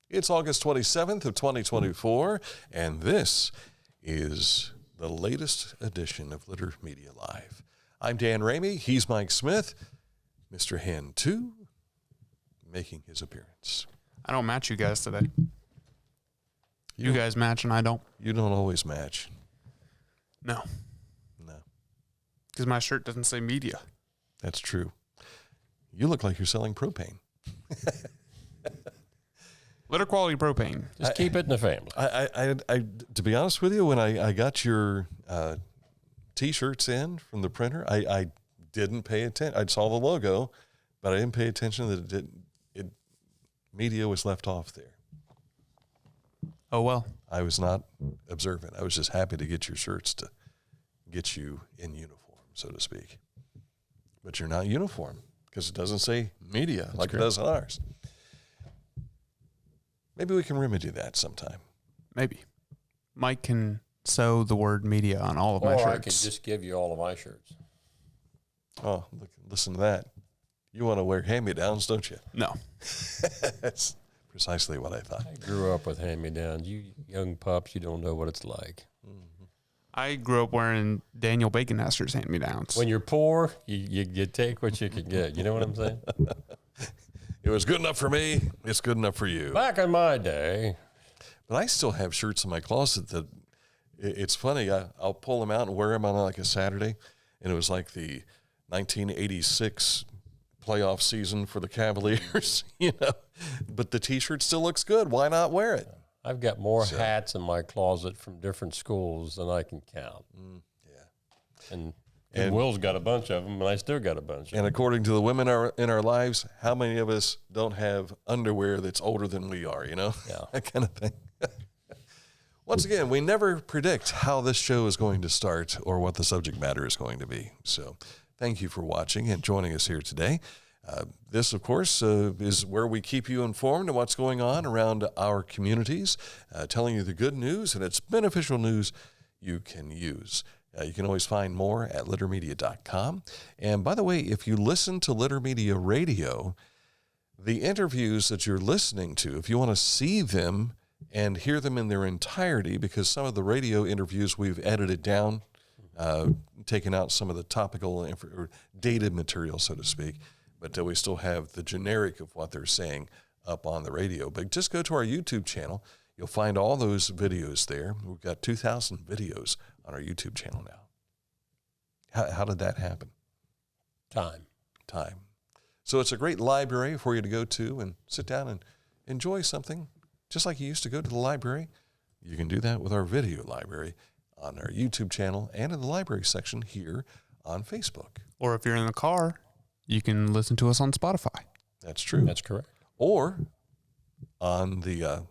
It's August 27th of 2024, and this is the latest edition of Litter Media Live. I'm Dan Ramey. He's Mike Smith. Mr. Hen 2 making his appearance. I don't match you guys today. You guys match and I don't. You don't always match. No. No. Because my shirt doesn't say media. That's true. You look like you're selling propane. Litter quality propane. Just keep it in the family. I to be honest with you, when I got your T-shirts in from the printer, I didn't pay attention. I saw the logo, but I didn't pay attention that media was left off there. Oh, well. I was not observant. I was just happy to get your shirts to get you in uniform, so to speak. But you're not uniform because it doesn't say media like it does on ours. Maybe we can remedy that sometime. Maybe. Mike can sew the word media on all of my shirts. Or I could just give you all of my shirts. Oh, look, listen to that. You want to wear hand-me-downs, don't you? No. That's precisely what I thought. I grew up with hand-me-downs. You young pups, you don't know what it's like. Mm-hmm. I grew up wearing Daniel Bacon Hester's hand-me-downs. When you're poor, you take what you can get. You know what I'm saying? It was good enough for me. It's good enough for you. Back in my day. But I still have shirts in my closet that, it's funny, I'll pull them out and wear them on like a Saturday, and it was like the 1986 playoff season for the Cavaliers, you know. But the T-shirt still looks good. Why not wear it? I've got more hats in my closet from different schools than I can count. Yeah. And Will's got a bunch of them, and I still got a bunch of them. And according to the women in our lives, how many of us don't have underwear that's older than we are, you know? Yeah. That kind of thing. Once again, we never predict how this show is going to start or what the subject matter is going to be. So thank you for watching and joining us here today. This, of course, is where we keep you informed of what's going on around our communities, telling you the good news, and it's beneficial news you can use. You can always find more at littermedia.com. And by the way, if you listen to Litter Media Radio, the interviews that you're listening to, if you want to see them and hear them in their entirety, because some of the radio interviews we've edited down, taken out some of the topical or dated material, so to speak, but we still have the generic of what they're saying up on the radio. But just go to our YouTube channel. You'll find all those videos there. We've got 2,000 videos on our YouTube channel now. How did that happen? Time. So it's a great library for you to go to and sit down and enjoy something. Just like you used to go to the library, you can do that with our video library on our YouTube channel and in the library section here on Facebook. Or if you're in the car, you can listen to us on Spotify. That's true. That's correct. Or on the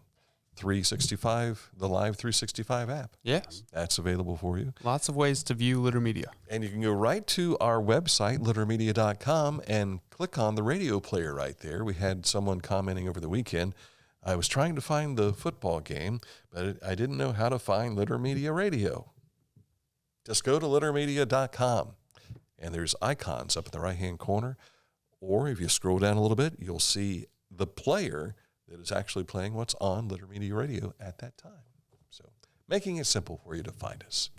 365, the Live 365 app. Yes. That's available for you. Lots of ways to view Litter Media. And you can go right to our website, littermedia.com, and click on the radio player right there. We had someone commenting over the weekend, I was trying to find the football game, but I didn't know how to find Litter Media Radio. Just go to littermedia.com, and there's icons up in the right-hand corner. Or if you scroll down a little bit, you'll see the player that is actually playing what's on Litter Media Radio at that time. So making it simple for you to find us.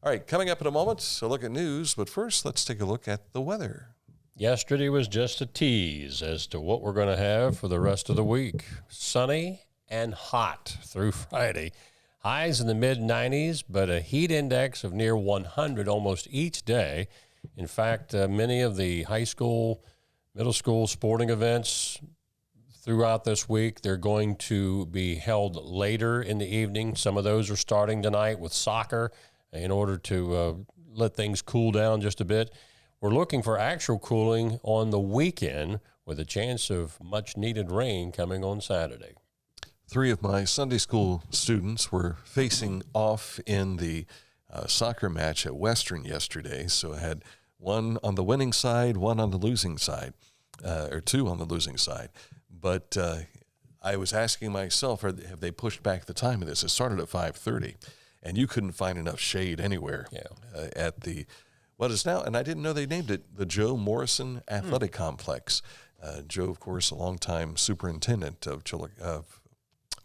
All right, coming up in a moment, a look at news. But first, let's take a look at the weather. Yesterday was just a tease as to what we're going to have for the rest of the week. Sunny and hot through Friday. Highs in the mid-90s, but a heat index of near 100 almost each day. In fact, many of the high school, middle school sporting events throughout this week, they're going to be held later in the evening. Some of those are starting tonight with soccer in order to let things cool down just a bit. We're looking for actual cooling on the weekend with a chance of much-needed rain coming on Saturday. 3 of my Sunday school students were facing off in the soccer match at Western yesterday. So I had one on the winning side, one on the losing side, or 2 on the losing side. But I was asking myself, have they pushed back the time of this? It started at 5:30, and you couldn't find enough shade anywhere at the what is now, and I didn't know they named it, the Joe Morrison Athletic Complex. Joe, of course, a longtime superintendent of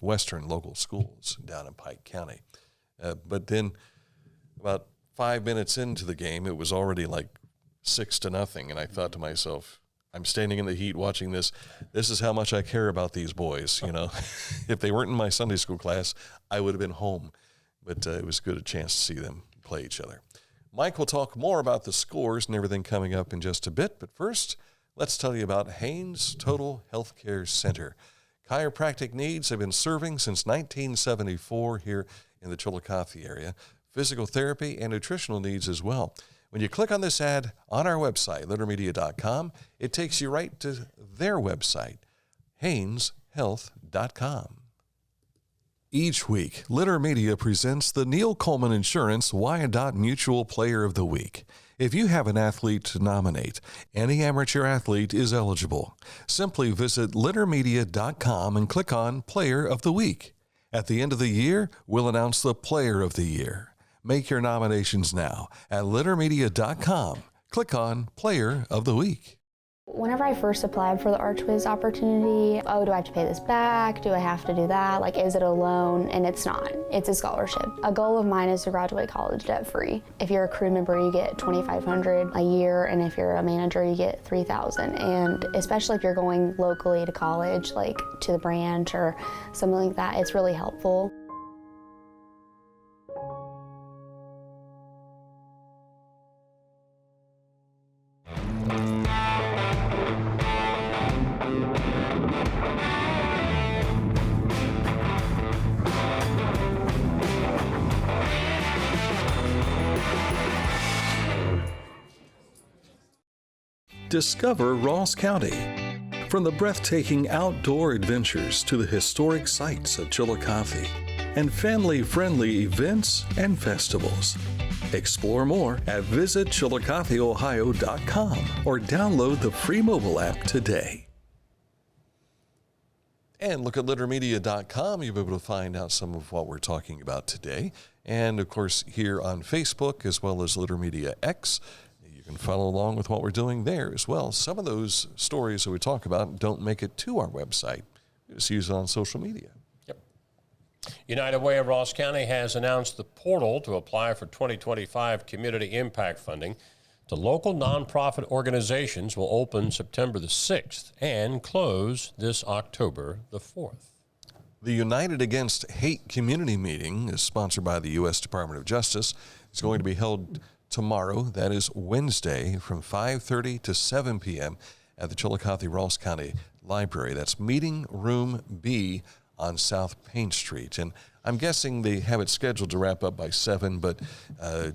western local schools down in Pike County. But then about 5 minutes into the game, it was already like 6-0. And I thought to myself, I'm standing in the heat watching this. This is how much I care about these boys. If they weren't in my Sunday school class, I would have been home. But it was good a chance to see them play each other. Mike will talk more about the scores and everything coming up in just a bit. But first, let's tell you about Haynes Total Healthcare Center. Chiropractic needs have been serving since 1974 here in the Chillicothe area. Physical therapy and nutritional needs as well. When you click on this ad on our website, littermedia.com, it takes you right to their website, hayneshealth.com. Each week, Litter Media presents the Neil Coleman Insurance Wyandotte Mutual Player of the Week. If you have an athlete to nominate, any amateur athlete is eligible. Simply visit littermedia.com and click on Player of the Week. At the end of the year, we'll announce the Player of the Year. Make your nominations now at littermedia.com. Click on Player of the Week. Whenever I first applied for the ArchWiz opportunity, do I have to pay this back? Do I have to do that? Is it a loan? And it's not. It's a scholarship. A goal of mine is to graduate college debt-free. If you're a crew member, you get $2,500 a year, and if you're a manager, you get $3,000. And especially if you're going locally to college, to the branch or something like that, it's really helpful. Discover Ross County. From the breathtaking outdoor adventures to the historic sights of Chillicothe and family-friendly events and festivals. Explore more at visitchillicotheohio.com or download the free mobile app today. And look at littermedia.com. You'll be able to find out some of what we're talking about today. And, of course, here on Facebook as well as Litter Media X. You can follow along with what we're doing there as well. Some of those stories that we talk about don't make it to our website. We just use it on social media. Yep. United Way of Ross County has announced the portal to apply for 2025 community impact funding to local nonprofit organizations will open September the 6th and close this October the 4th. The United Against Hate community meeting is sponsored by the U.S. Department of Justice. It's going to be held tomorrow, that is Wednesday, from 5:30 to 7 p.m. at the Chillicothe-Ross County Library. That's Meeting Room B on South Payne Street. And I'm guessing they have it scheduled to wrap up by 7, but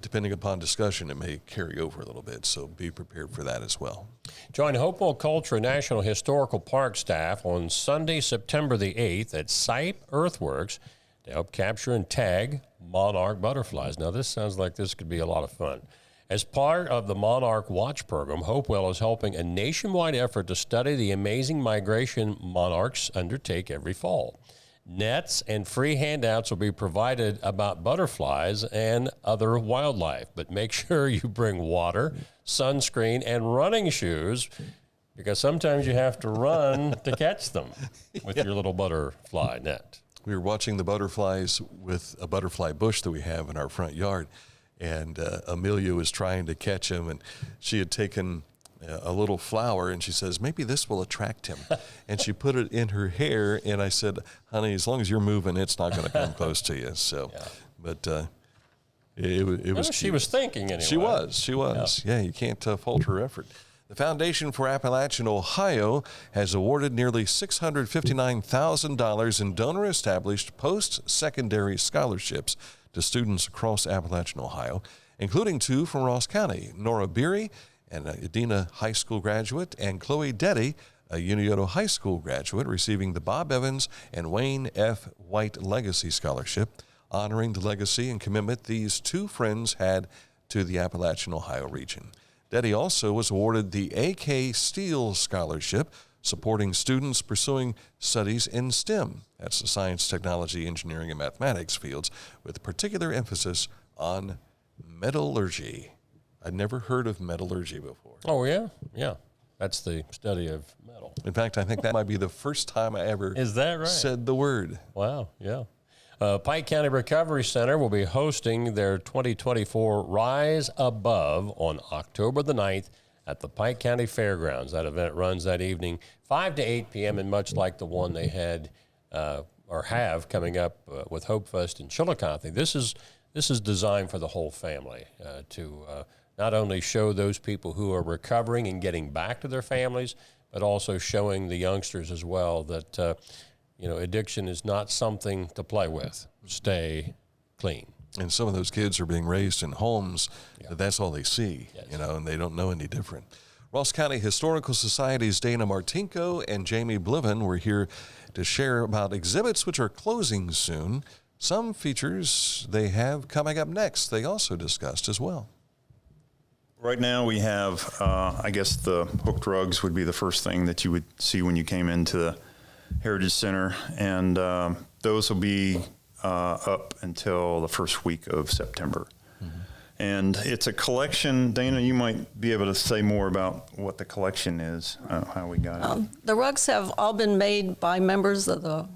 depending upon discussion, it may carry over a little bit, so be prepared for that as well. Join Hopewell Culture National Historical Park staff on Sunday, September the 8th at Seip Earthworks to help capture and tag monarch butterflies. Now, this sounds like this could be a lot of fun. As part of the Monarch Watch program, Hopewell is helping a nationwide effort to study the amazing migration monarchs undertake every fall. Nets and free handouts will be provided about butterflies and other wildlife, but make sure you bring water, sunscreen, and running shoes because sometimes you have to run to catch them with your little butterfly net. We were watching the butterflies with a butterfly bush that we have in our front yard, and Amelia was trying to catch him, and she had taken a little flower, and she says, maybe this will attract him. And she put it in her hair, and I said, honey, as long as you're moving, it's not going to come close to you. So, yeah. But it was she was thinking anyway. She was. Yeah, you can't fault her effort. The Foundation for Appalachian Ohio has awarded nearly $659,000 in donor-established post-secondary scholarships to students across Appalachian Ohio, including 2 from Ross County, Nora Beery, an Edina High School graduate, and Chloe Deddy, a Unioto High School graduate, receiving the Bob Evans and Wayne F. White Legacy Scholarship, honoring the legacy and commitment these 2 friends had to the Appalachian Ohio region. Deddy also was awarded the A.K. Steele Scholarship, supporting students pursuing studies in STEM. That's the science, technology, engineering, and mathematics fields, with particular emphasis on metallurgy. I'd never heard of metallurgy before. Oh, yeah? Yeah. That's the study of metal. In fact, I think that might be the first time I ever Is that right? said the word. Wow, yeah. Pike County Recovery Center will be hosting their 2024 Rise Above on October the 9th at the Pike County Fairgrounds. That event runs that evening, 5 to 8 p.m., and much like the one they had or have coming up with Hope Fest in Chillicothe. This is designed for the whole family to not only show those people who are recovering and getting back to their families, but also showing the youngsters as well that addiction is not something to play with. Stay clean. And some of those kids are being raised in homes that's all they see, and they don't know any different. Ross County Historical Society's Dana Martinko and Jamie Bliven were here to share about exhibits which are closing soon. Some features they have coming up next they also discussed as well. Right now we have, I guess the hooked rugs would be the first thing that you would see when you came into the Heritage Center, and those will be up until the first week of September. Mm-hmm. And it's a collection. Dana, you might be able to say more about what the collection is, how we got it. The rugs have all been made by members of the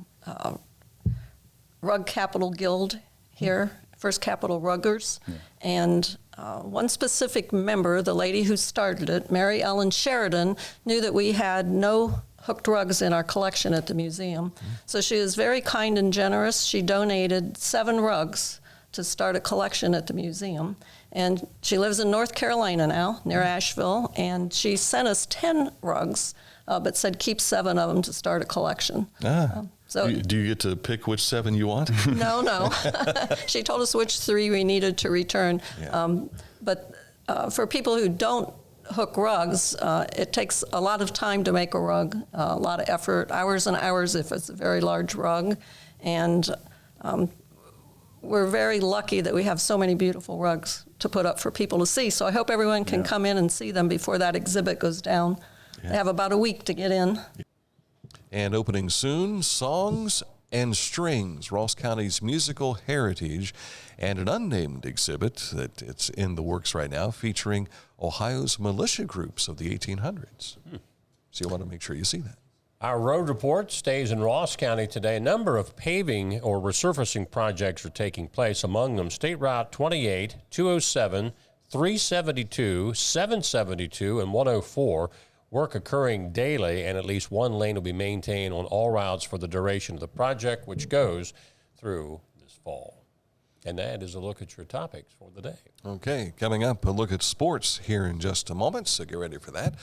Rug Capital Guild here, First Capital Ruggers. Yeah. And one specific member, the lady who started it, Mary Ellen Sheridan, knew that we had no hooked rugs in our collection at the museum. Mm-hmm. So she was very kind and generous. She donated 7 rugs to start a collection at the museum. And she lives in North Carolina now, near Asheville, and she sent us 10 rugs, but said keep 7 of them to start a collection. So do you get to pick which 7 you want? No. She told us which 3 we needed to return. Yeah. But for people who don't hook rugs, it takes a lot of time to make a rug, a lot of effort, hours and hours if it's a very large rug. And we're very lucky that we have so many beautiful rugs to put up for people to see. So I hope everyone can come in and see them before that exhibit goes down. Yeah. They have about a week to get in. And opening soon, Songs and Strings, Ross County's musical heritage, and an unnamed exhibit that it's in the works right now featuring Ohio's militia groups of the 1800s. So you want to make sure you see that. Our road report stays in Ross County today. A number of paving or resurfacing projects are taking place. Among them, State Route 28, 207, 372, 772, and 104. Work occurring daily, and at least one lane will be maintained on all routes for the duration of the project, which goes through this fall. And that is a look at your topics for the day. Okay, coming up, a look at sports here in just a moment, so get ready for that.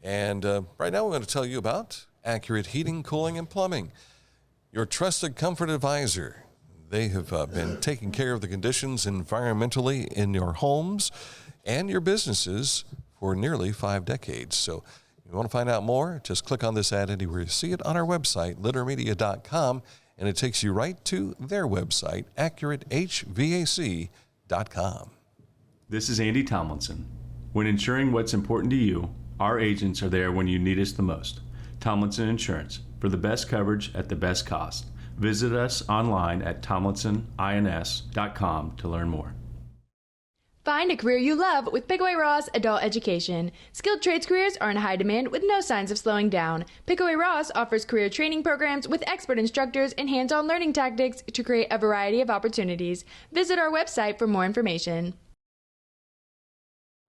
And right now we're going to tell you about Accurate Heating, Cooling, and Plumbing, your trusted comfort advisor. They have been taking care of the conditions environmentally in your homes and your businesses for nearly 5 decades. So if you want to find out more, just click on this ad anywhere you see it on our website, littermedia.com, and it takes you right to their website, accuratehvac.com. This is Andy Tomlinson. When ensuring what's important to you, our agents are there when you need us the most. Tomlinson Insurance, for the best coverage at the best cost. Visit us online at tomlinsonins.com to learn more. Find a career you love with Pickaway-Ross Adult Education. Skilled trades careers are in high demand with no signs of slowing down. Pickaway-Ross offers career training programs with expert instructors and hands-on learning tactics to create a variety of opportunities. Visit our website for more information.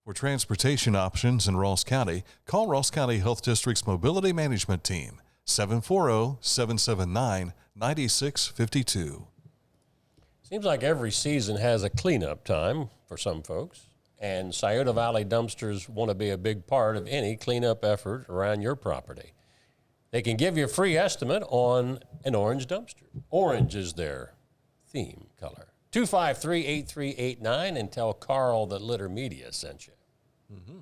For transportation options in Ross County, call Ross County Health District's Mobility Management Team, 740-779-9652. Seems like every season has a cleanup time for some folks, and Scioto Valley dumpsters want to be a big part of any cleanup effort around your property. They can give you a free estimate on an orange dumpster. Orange is their theme color. 253-8389 and tell Carl that Litter Media sent you. Mm-hmm.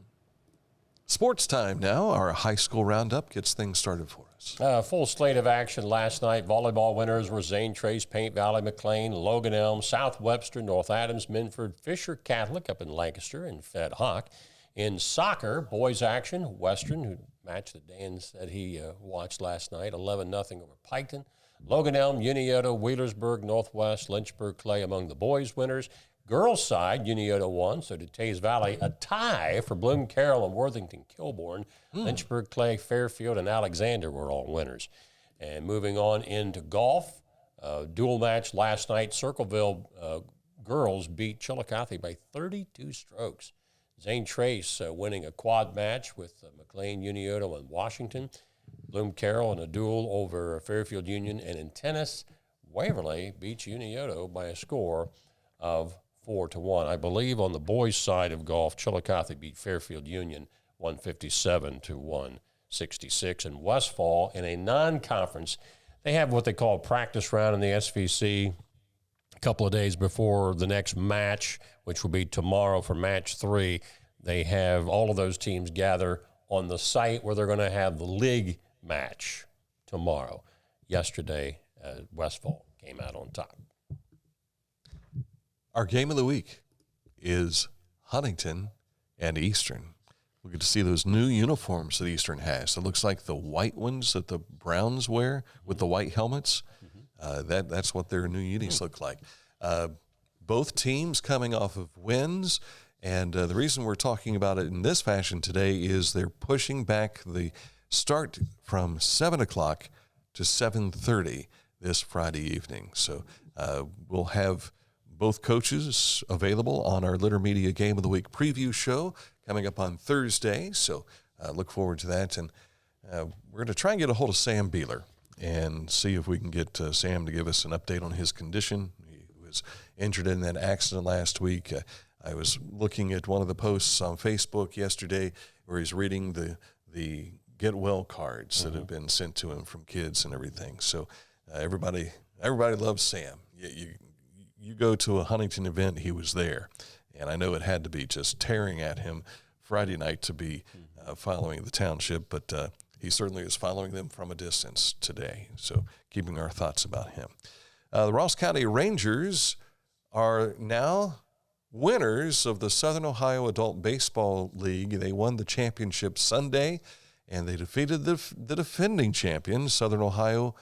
Sports time now. Our high school roundup gets things started for us. Full slate of action last night. Volleyball winners were Zane Trace, Paint Valley, McLean, Logan Elm, South Webster, North Adams, Minford, Fisher Catholic up in Lancaster, and Fed Hawk. In soccer, boys action, Western, who matched that Dan said he watched last night, 11-0 over Piketon. Logan Elm, Unioto, Wheelersburg, Northwest, Lynchburg, Clay among the boys winners. Girls side, Unioto won, so did Tays Valley. A tie for Bloom Carroll and Worthington Kilbourne. Lynchburg, Clay, Fairfield, and Alexander were all winners. And moving on into golf, dual match last night, Circleville girls beat Chillicothe by 32 strokes. Zane Trace winning a quad match with McLean, Unioto, and Washington. Bloom Carroll in a duel over Fairfield Union. And in tennis, Waverly beats Unioto by a score of 4-1. I believe on the boys' side of golf, Chillicothe beat Fairfield Union 157 to 166. And Westfall, in a non-conference, they have what they call a practice round in the SVC a couple of days before the next match, which will be tomorrow for match 3. They have all of those teams gather on the site where they're going to have the league match tomorrow. Yesterday, Westfall came out on top. Our game of the week is Huntington and Eastern. We get to see those new uniforms that Eastern has. It looks like the white ones that the Browns wear with the white helmets. That's what their new unis look like. Both teams coming off of wins, and the reason we're talking about it in this fashion today is they're pushing back the start from 7 o'clock to 7:30 this Friday evening. So we'll have both coaches available on our Litter Media Game of the Week preview show coming up on Thursday. So look forward to that. And we're going to try and get a hold of Sam Beeler and see if we can get Sam to give us an update on his condition. He was injured in that accident last week. I was looking at one of the posts on Facebook yesterday where he's reading the get well cards that have been sent to him from kids and everything. So everybody loves Sam. You go to a Huntington event, he was there. And I know it had to be just tearing at him Friday night to be following the township, but he certainly is following them from a distance today. So keeping our thoughts about him. The Ross County Rangers are now winners of the Southern Ohio Adult Baseball League. They won the championship Sunday, and they defeated the defending champion, Southern Ohio.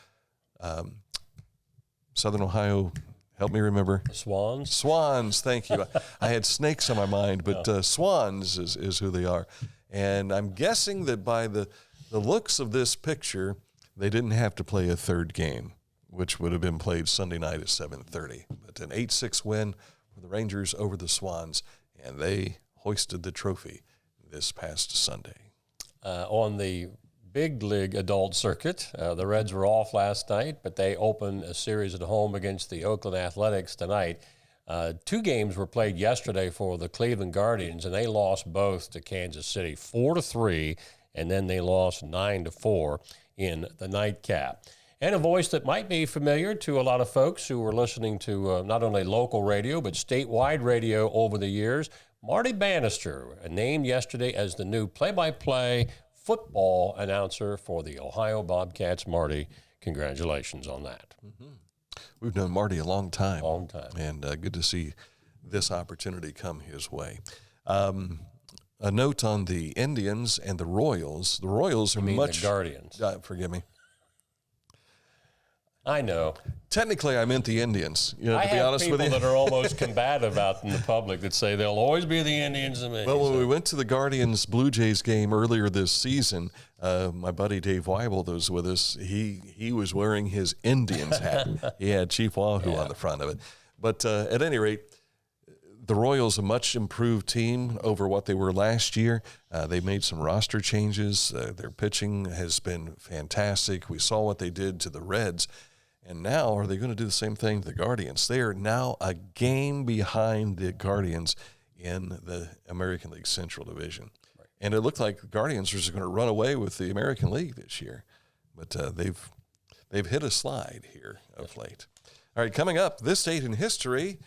Help me remember. Swans. Swans, thank you. I had snakes on my mind, but Swans is who they are. And I'm guessing that by the looks of this picture, they didn't have to play a third game, which would have been played Sunday night at 7:30. But an 8-6 win for the Rangers over the Swans, and they hoisted the trophy this past Sunday. On the big league adult circuit, the Reds were off last night, but they opened a series at home against the Oakland Athletics tonight. 2 games were played yesterday for the Cleveland Guardians, and they lost both to Kansas City 4-3, and then they lost 9-4 in the nightcap. And a voice that might be familiar to a lot of folks who were listening to not only local radio, but statewide radio over the years, Marty Bannister, named yesterday as the new play-by-play football announcer for the Ohio Bobcats. Marty, congratulations on that. Mm-hmm. We've known Marty a long time. Long time. And good to see this opportunity come his way. A note on the Indians and the Royals. The Royals are much... the Guardians. Forgive me. I know. Technically, I meant the Indians. To be honest with you, I have people that are almost combative out in the public that say they'll always be the Indians and me. Well, when we went to the Guardians Blue Jays game earlier this season, my buddy Dave Weibel, that was with us, he was wearing his Indians hat. He had Chief Wahoo on the front of it. But at any rate, the Royals, a much improved team over what they were last year. They made some roster changes. Their pitching has been fantastic. We saw what they did to the Reds. And now, are they going to do the same thing to the Guardians? They are now a game behind the Guardians in the American League Central Division. Right. And it looked like the Guardians are just going to run away with the American League this year. But they've hit a slide here of late. All right, coming up, this date in history,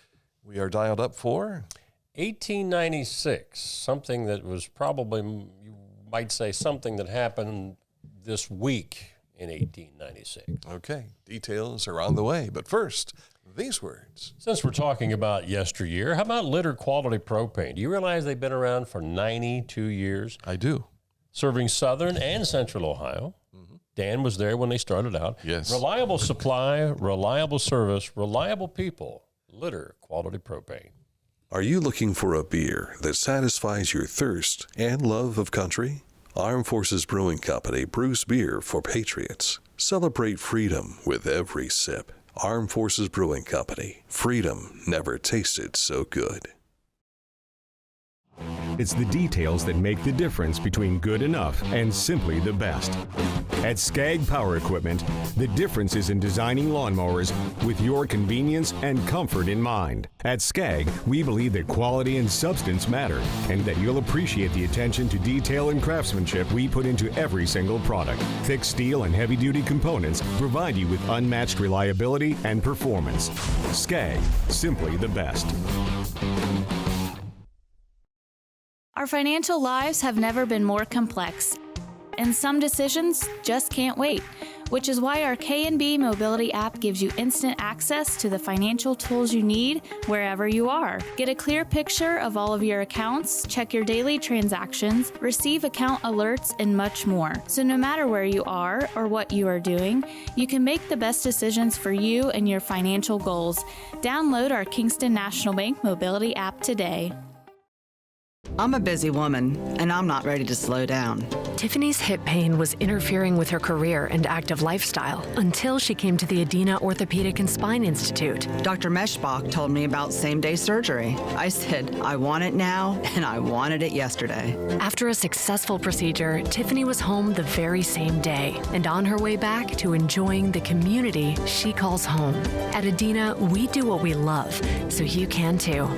we are dialed up for 1896, something that was probably, you might say, something that happened this week in 1896. Okay, details are on the way. But first, these words. Since we're talking about yesteryear, how about Litter Quality Propane? Do you realize they've been around for 92 years? I do. Serving Southern and Central Ohio. Mm-hmm. Dan was there when they started out. Yes. Reliable supply, reliable service, reliable people. Litter Quality Propane. Are you looking for a beer that satisfies your thirst and love of country? Armed Forces Brewing Company brews beer for patriots. Celebrate freedom with every sip. Armed Forces Brewing Company. Freedom never tasted so good. It's the details that make the difference between good enough and simply the best. At Skag Power Equipment, the difference is in designing lawnmowers with your convenience and comfort in mind. At Skag, we believe that quality and substance matter, and that you'll appreciate the attention to detail and craftsmanship we put into every single product. Thick steel and heavy-duty components provide you with unmatched reliability and performance. Skag, simply the best. Our financial lives have never been more complex, and some decisions just can't wait, which is why our K&B Mobility app gives you instant access to the financial tools you need wherever you are. Get a clear picture of all of your accounts, check your daily transactions, receive account alerts, and much more. So no matter where you are or what you are doing, you can make the best decisions for you and your financial goals. Download our Kingston National Bank Mobility app today. I'm a busy woman, and I'm not ready to slow down. Tiffany's hip pain was interfering with her career and active lifestyle until she came to the Adina Orthopedic and Spine Institute. Dr. Meshbach told me about same-day surgery. I said, I want it now, and I wanted it yesterday. After a successful procedure, Tiffany was home the very same day and on her way back to enjoying the community she calls home. At Adina, we do what we love, so you can too.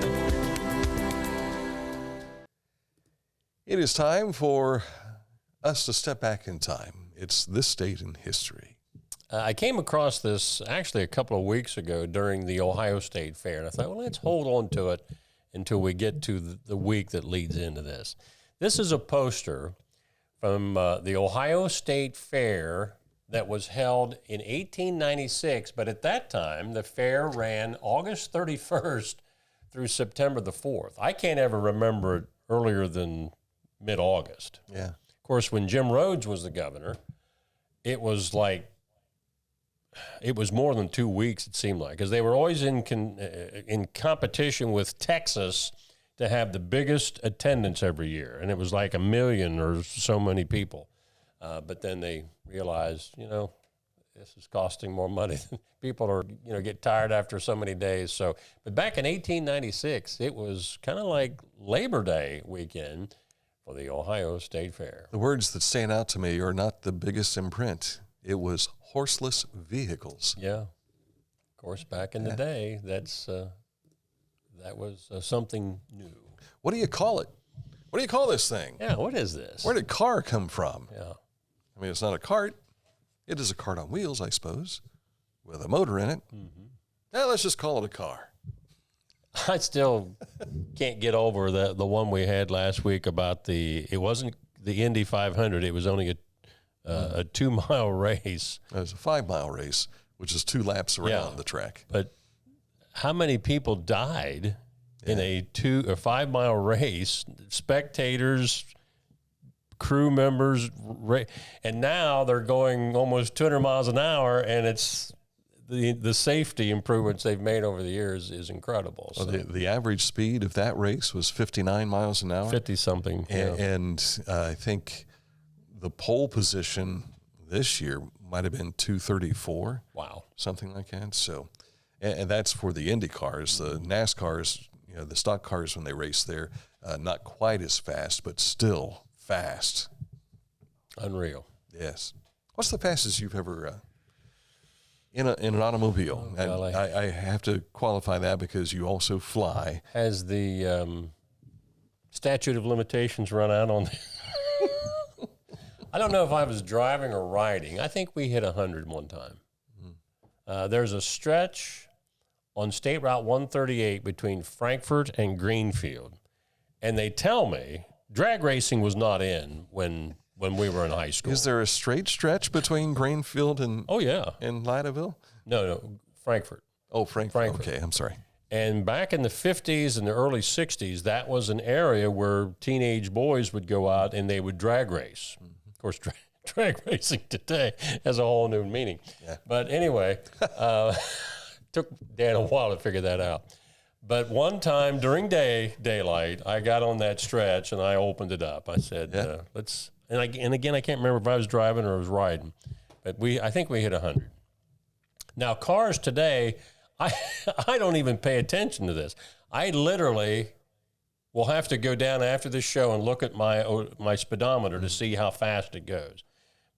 It is time for us to step back in time. It's this date in history. I came across this actually a couple of weeks ago during the Ohio State Fair, and I thought, well, let's hold on to it until we get to the week that leads into this. This is a poster from the Ohio State Fair that was held in 1896, but at that time, the fair ran August 31st through September the 4th. I can't ever remember it earlier than mid-August. Yeah. Of course, when Jim Rhodes was the governor, it was more than 2 weeks, it seemed like, because they were always in competition with Texas to have the biggest attendance every year, and it was like 1 million or so many people. But then they realized, this is costing more money. People are, get tired after so many days. So, but back in 1896, it was kind of like Labor Day weekend for the Ohio State Fair. The words that stand out to me are not the biggest in print. It was horseless vehicles. Yeah. Of course, back in the day, that was something new. What do you call it? What do you call this thing? Yeah, what is this? Where did car come from? Yeah. I mean, it's not a cart. It is a cart on wheels, I suppose, with a motor in it. Mm-hmm. Now let's just call it a car. I still can't get over the one we had last week about it wasn't the Indy 500. It was only a 2-mile race. It was a 5-mile race, which is 2 laps around the track. But how many people died in a 5-mile race? Spectators, crew members, and now they're going almost 200 miles an hour, and it's the safety improvements they've made over the years is incredible. Well, the average speed of that race was 59 miles an hour. 50-something. And I think the pole position this year might have been 234. Wow. Something like that. So, and that's for the Indy cars. The NASCARs, the stock cars when they race there, not quite as fast, but still fast. Unreal. Yes. What's the fastest you've ever in an automobile? Oh, I have to qualify that because you also fly. Has the statute of limitations run out on I don't know if I was driving or riding. I think we hit 100 one time. There's a stretch on State Route 138 between Frankfort and Greenfield, and they tell me drag racing was not in when we were in high school. Is there a straight stretch between Greenfield and and Lidaville? No, Frankfort. Oh, Frankfort. Okay, I'm sorry. And back in the 50s and the early 60s, that was an area where teenage boys would go out and they would drag race. Mm-hmm. Of course, drag racing today has a whole new meaning. Yeah. But anyway, took Dan a while to figure that out. But one time during daylight, I got on that stretch and I opened it up. I said, let's, and again, I can't remember if I was driving or I was riding, but I think we hit 100. Now, cars today, I don't even pay attention to this. I literally will have to go down after the show and look at my speedometer to see how fast it goes.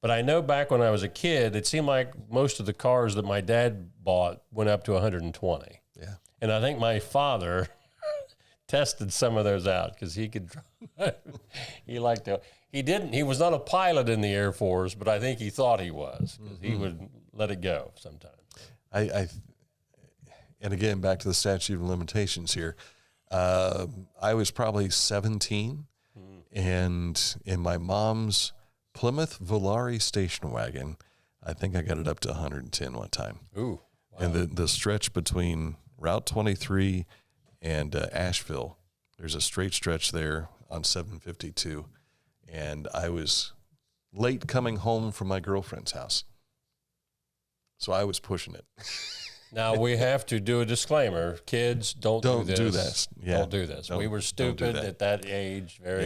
But I know back when I was a kid, it seemed like most of the cars that my dad bought went up to 120. Yeah. And I think my father tested some of those out because he could drive. He was not a pilot in the Air Force, but I think he thought he was because he would let it go sometimes. And again, back to the statute of limitations here. I was probably 17, and in my mom's Plymouth Volare station wagon, I think I got it up to 110 one time. Ooh. Wow. And the stretch between Route 23 and Asheville, there's a straight stretch there on 752, and I was late coming home from my girlfriend's house. So I was pushing it. Now, we have to do a disclaimer. Kids, don't do this. Do this. Yeah. Don't do this. We were stupid at that age. Very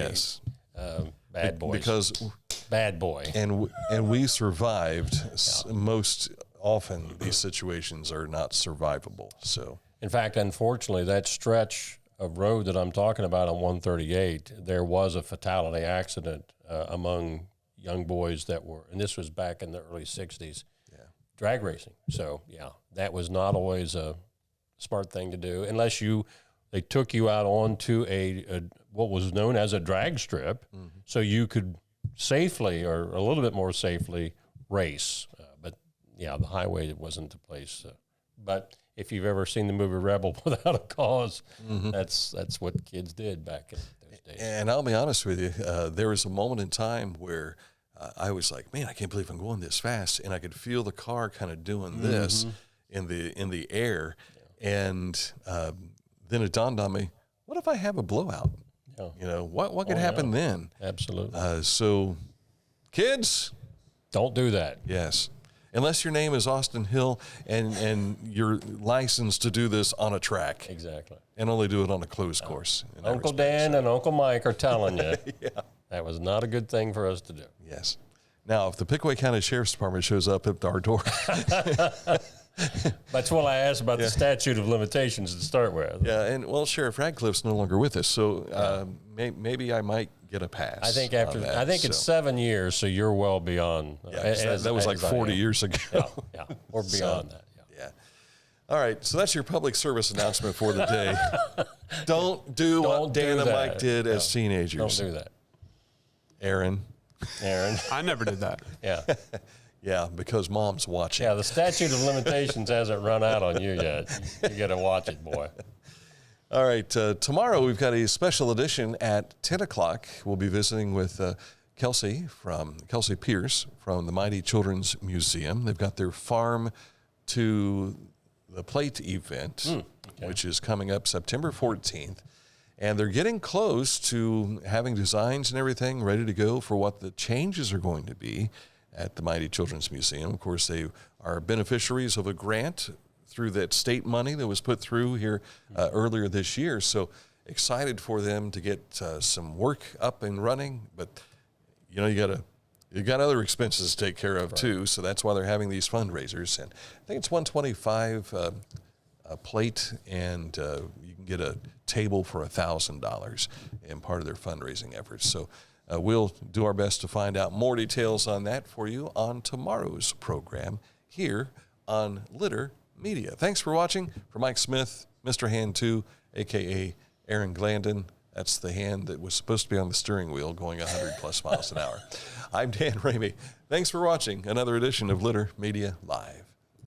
bad boys. Because bad boy. And we survived. Most often, these situations are not survivable. So, in fact, unfortunately, that stretch of road that I'm talking about on 138, there was a fatality accident among young boys that were, and this was back in the early 60s. Drag racing. So, that was not always a smart thing to do unless they took you out onto a what was known as a drag strip, so you could safely or a little bit more safely race. But the highway wasn't the place. But if you've ever seen the movie Rebel Without a Cause, that's what kids did back in those days. And I'll be honest with you, there was a moment in time where I was like, man, I can't believe I'm going this fast, and I could feel the car kind of doing this in the air, and then it dawned on me, what if I have a blowout? What could happen then? Absolutely. So, kids, don't do that. Yes, unless your name is Austin Hill and you're licensed to do this on a track. Exactly. And only do it on a closed course. Uncle Dan and Uncle Mike are telling you. That was not a good thing for us to do. Yes. Now, if the Pickaway County Sheriff's Department shows up at our door. That's what I asked about the statute of limitations to start with. Yeah, and Sheriff Radcliffe's no longer with us, so maybe I might get a pass. I think it's 7 years, so you're well beyond. That was like 40 years ago. Yeah, we're beyond that. Yeah. All right, so that's your public service announcement for the day. Don't do what Dan and Mike did as teenagers. Don't do that. Aaron. I never did that. Yeah. Yeah, because Mom's watching. Yeah, the statute of limitations hasn't run out on you yet. You got to watch it, boy. All right, tomorrow we've got a special edition at 10 o'clock. We'll be visiting with Kelsey Pierce from the Mighty Children's Museum. They've got their Farm to the Plate event, which is coming up September 14th. And they're getting close to having designs and everything ready to go for what the changes are going to be at the Mighty Children's Museum. Of course, they are beneficiaries of a grant through that state money that was put through here earlier this year. So excited for them to get some work up and running. But, you got other expenses to take care of too. So that's why they're having these fundraisers. And I think it's $125 a plate, and you can get a table for $1,000 in part of their fundraising efforts. So we'll do our best to find out more details on that for you on tomorrow's program here on Litter Media. Thanks for watching. For Mike Smith, Mr. Hand 2, a.k.a. Aaron Glandon, that's the hand that was supposed to be on the steering wheel going 100+ miles an hour. I'm Dan Ramey. Thanks for watching another edition of Litter Media Live.